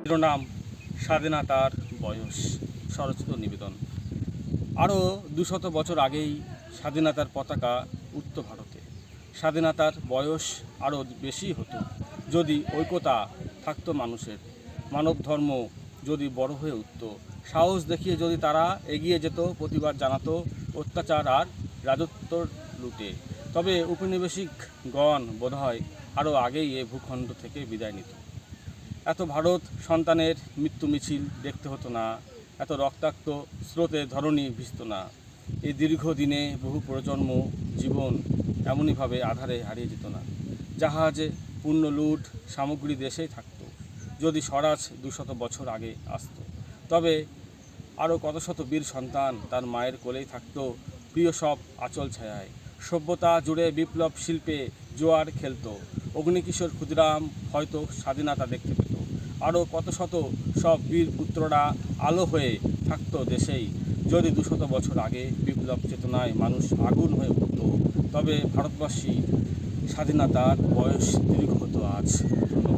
শিরোনাম স্বাধীনতার বয়স, স্বরচিত নিবেদন। আরও 200 বছর আগেই স্বাধীনতার পতাকা উঠত ভারতে। স্বাধীনতার বয়স আরও বেশি হতো যদি ঐক্যতা থাকতো মানুষের, মানব ধর্ম যদি বড় হয়ে উঠত, সাহস দেখিয়ে যদি তারা এগিয়ে যেত, প্রতিবাদ জানাতো অত্যাচার আর রাজত্বর লুটে, তবে উপনিবেশিকগণ বোধহয় আরও আগেই এ ভূখণ্ড থেকে বিদায় নিত। এত ভারত সন্তানের মৃত্যু মিছিল দেখতে হতো না, এত রক্তাক্ত স্রোতে ধরণী ভিজত না। এই দীর্ঘ দিনে বহু প্রজন্ম জীবন এমনইভাবে আধারে হারিয়ে যেত না। জাহাজে পূর্ণ লুট সামগ্রী দেশেই থাকতো যদি স্বরাজ 200 বছর আগে আসতো, তবে আরও কত শত বীর সন্তান তার মায়ের কোলেই থাকতো প্রিয় সব আঁচল ছায়ায়। সভ্যতা জুড়ে বিপ্লব শিল্পে জোয়ার খেলতো, অগ্নিকিশোর ক্ষুদিরাম হয়তো স্বাধীনতা দেখতে পেত। আরও কত শত সব বীর পুত্ররা আলো হয়ে থাকতো দেশেই যদি 200 বছর আগে বিপ্লব চেতনায় মানুষ আগুন হয়ে উঠত, তবে ভারতবাসী স্বাধীনতার বয়স দীর্ঘ হতো আজ। ধন্যবাদ।